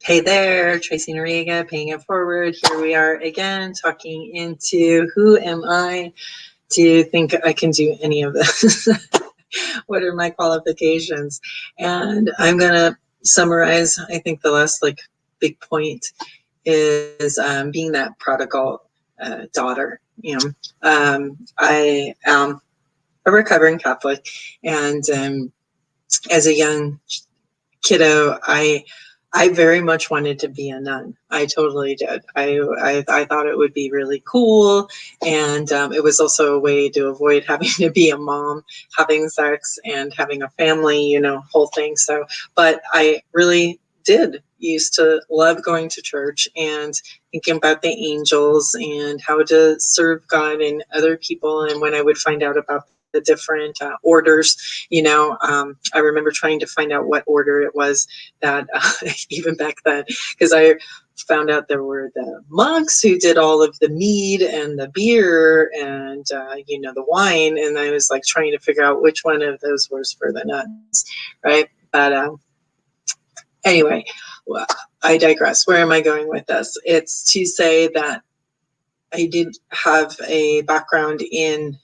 Hey there, Tracy Noriega, paying it forward. Here we are again, talking into who am I to think I can do any of this? What are my qualifications? And I'm going to summarize, I think the last big point is being that prodigal daughter. I am a recovering Catholic, and as a young kiddo, I very much wanted to be a nun. I totally did. I thought it would be really cool, and it was also a way to avoid having to be a mom, having sex, and having a family, whole thing. So, but I really did used to love going to church and thinking about the angels and how to serve God and other people. And when I would find out about the different orders, I remember trying to find out what order it was that even back then, because I found out there were the monks who did all of the mead and the beer and the wine, and I was like trying to figure out which one of those was for the nuns, right? But anyway, well, I digress. Where am I going with this? It's to say that I did have a background in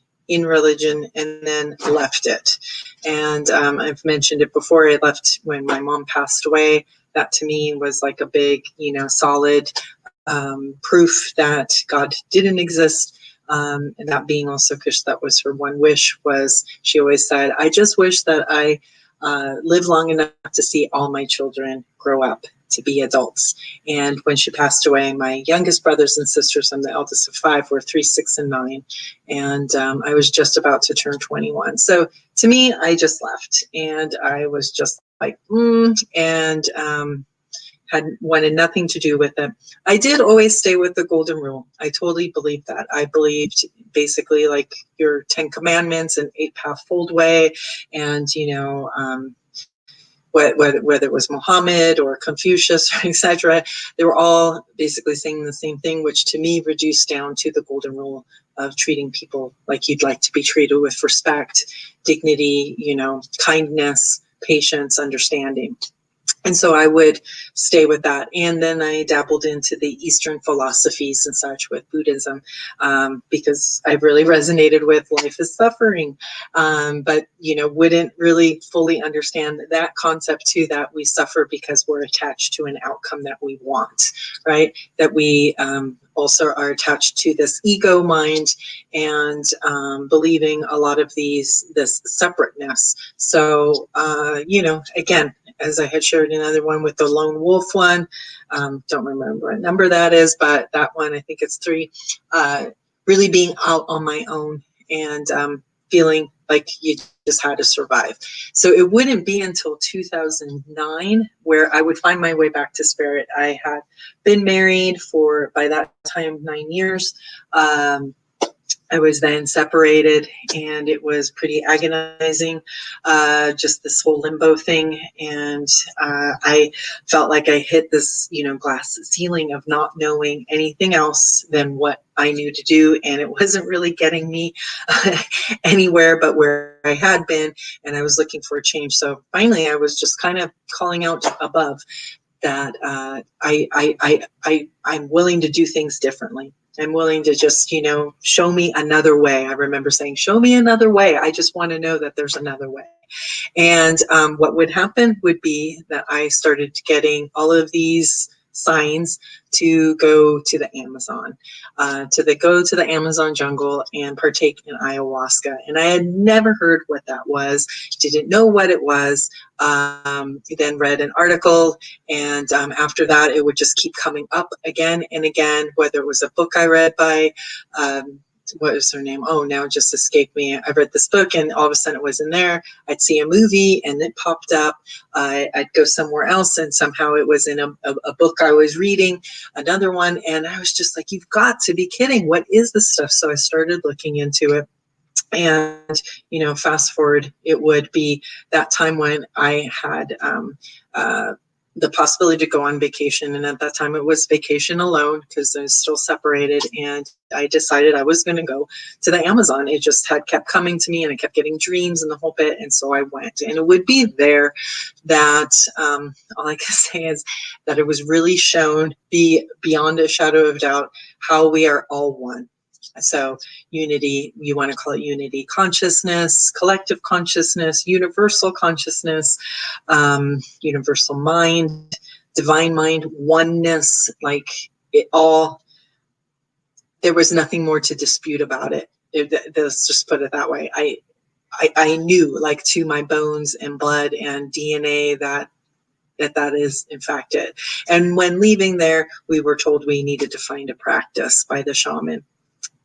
religion and then left it. And I've mentioned it before. I left when my mom passed away. That to me was like a big, solid proof that God didn't exist. And that being also because that was her one wish, was she always said, I just wish that I live long enough to see all my children grow up to be adults. And when she passed away, my youngest brothers and sisters, I'm the eldest of 5, were 3, 6, and 9. And I was just about to turn 21. So to me, I just left, and I was just like, and had wanted nothing to do with it. I did always stay with the golden rule. I totally believed that. I believed basically like your 10 commandments and 8-path fold way, and whether it was Muhammad or Confucius, etc., they were all basically saying the same thing, which to me reduced down to the golden rule of treating people like you'd like to be treated, with respect, dignity, kindness, patience, understanding. And so I would stay with that. And then I dabbled into the Eastern philosophies and such with Buddhism, because I really resonated with life is suffering, but, wouldn't really fully understand that concept too, that we suffer because we're attached to an outcome that we want, right? That we also are attached to this ego mind and believing a lot of this separateness. So, again, as I had shared another one with the lone wolf one, don't remember what number that is, but that one, I think it's 3, really being out on my own and feeling like you just had to survive. So it wouldn't be until 2009 where I would find my way back to spirit. I had been married for, by that time, 9 years. I was then separated, and it was pretty agonizing, just this whole limbo thing. And I felt like I hit this, glass ceiling of not knowing anything else than what I knew to do. And it wasn't really getting me anywhere but where I had been. And I was looking for a change. So finally, I was just kind of calling out above that I'm willing to do things differently. I'm willing to just, show me another way. I remember saying, show me another way. I just want to know that there's another way. And what would happen would be that I started getting all of these signs to go to the Amazon, go to the Amazon jungle and partake in ayahuasca. And I had never heard what that was, didn't know what it was, then read an article, and after that it would just keep coming up again and again, whether it was a book I read by what is her name? Oh, now it just escaped me. I read this book and all of a sudden it was in there. I'd see a movie and it popped up. I'd go somewhere else and somehow it was in a book I was reading, another one. And I was just like, you've got to be kidding. What is this stuff? So I started looking into it. And, fast forward, it would be that time when I had the possibility to go on vacation. And at that time it was vacation alone because I was still separated. And I decided I was going to go to the Amazon. It just had kept coming to me and I kept getting dreams and the whole bit. And so I went, and it would be there that all I can say is that it was really shown beyond a shadow of doubt how we are all one. So unity, you want to call it unity consciousness, collective consciousness, universal consciousness, universal mind, divine mind, oneness, like it all, there was nothing more to dispute about it. Let's just put it that way. I knew, like, to my bones and blood and DNA that is in fact it. And when leaving there, we were told we needed to find a practice by the shaman.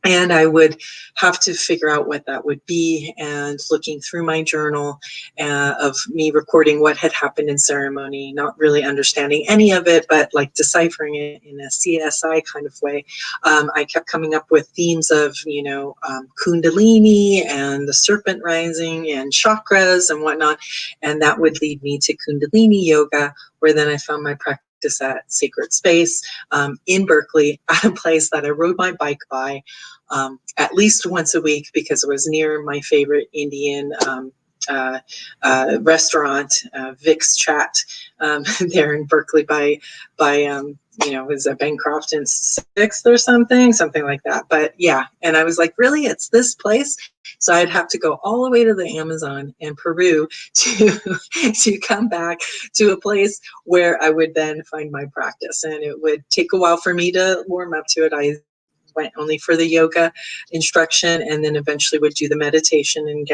And I would have to figure out what that would be, and looking through my journal of me recording what had happened in ceremony, not really understanding any of it, but like deciphering it in a CSI kind of way. I kept coming up with themes of, Kundalini and the serpent rising and chakras and whatnot. And that would lead me to Kundalini yoga, where then I found my practice at Sacred Space in Berkeley, at a place that I rode my bike by at least once a week because it was near my favorite Indian restaurant, Vic's Chat, there in Berkeley by was it Bancroft and 6th or something like that. But yeah, and I was like, really, it's this place? So I'd have to go all the way to the Amazon and Peru to come back to a place where I would then find my practice. And it would take a while for me to warm up to it. I went only for the yoga instruction, and then eventually would do the meditation. And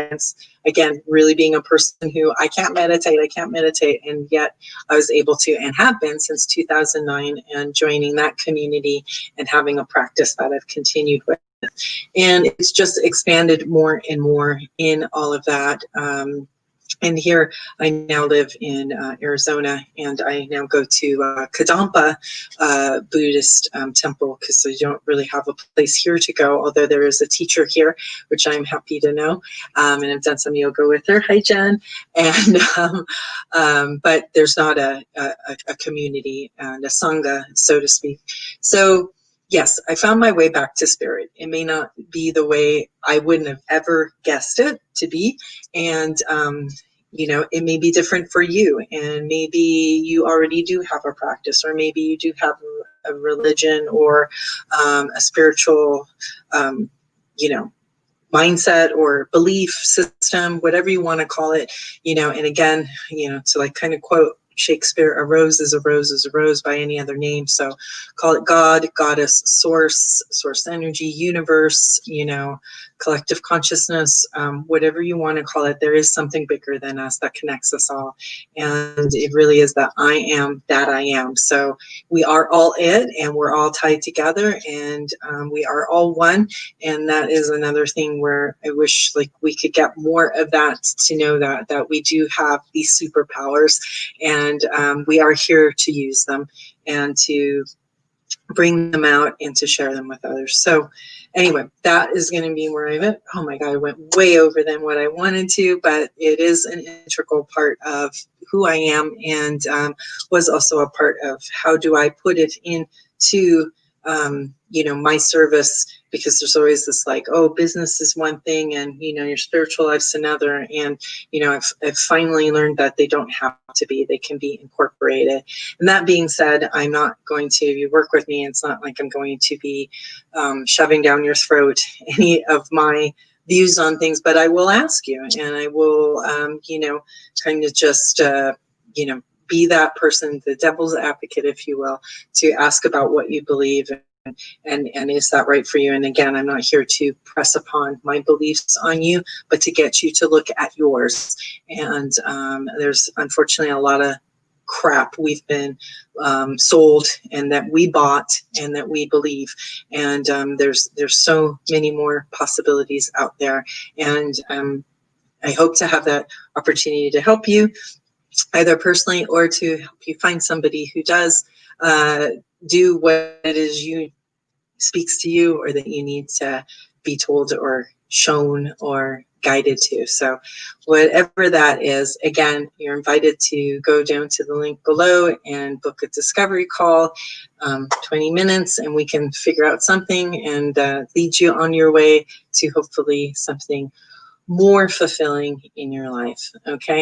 again, really being a person who I can't meditate, and yet I was able to, and have been since 2009, and joining that community and having a practice that I've continued with. And it's just expanded more and more in all of that. And here I now live in Arizona, and I now go to Kadampa Buddhist temple because I don't really have a place here to go, although there is a teacher here, which I'm happy to know. And I've done some yoga with her. Hi, Jen. And but there's not a community and a sangha, so to speak. So yes, I found my way back to spirit. It may not be the way I wouldn't have ever guessed it to be. And, it may be different for you. And maybe you already do have a practice, or maybe you do have a religion or a spiritual, mindset or belief system, whatever you want to call it, and again, to like kind of quote Shakespeare, a rose is a rose is a rose by any other name. So call it God, goddess, source energy, universe, collective consciousness, whatever you want to call it. There is something bigger than us that connects us all. And it really is that I am that I am. So we are all it, and we're all tied together, and we are all one. And that is another thing where I wish like we could get more of that, to know that we do have these superpowers, and we are here to use them and to bring them out and to share them with others. So anyway, that is going to be where I went. Oh my God, I went way over than what I wanted to, but it is an integral part of who I am, and was also a part of how do I put it into my service, because there's always this like, oh, business is one thing, and your spiritual life's another. And I've finally learned that they don't have to be, they can be incorporated. And that being said, I'm not going to, if you work with me, it's not like I'm going to be shoving down your throat any of my views on things, but I will ask you, and I will kind of just be that person, the devil's advocate, if you will, to ask about what you believe, and is that right for you? And again, I'm not here to press upon my beliefs on you, but to get you to look at yours. And there's unfortunately a lot of crap we've been sold, and that we bought, and that we believe. And there's so many more possibilities out there. And I hope to have that opportunity to help you, either personally or to help you find somebody who does do what it is you speaks to you, or that you need to be told or shown or guided to. So whatever that is, again, you're invited to go down to the link below and book a discovery call, 20 minutes, and we can figure out something and lead you on your way to hopefully something more fulfilling in your life. Okay.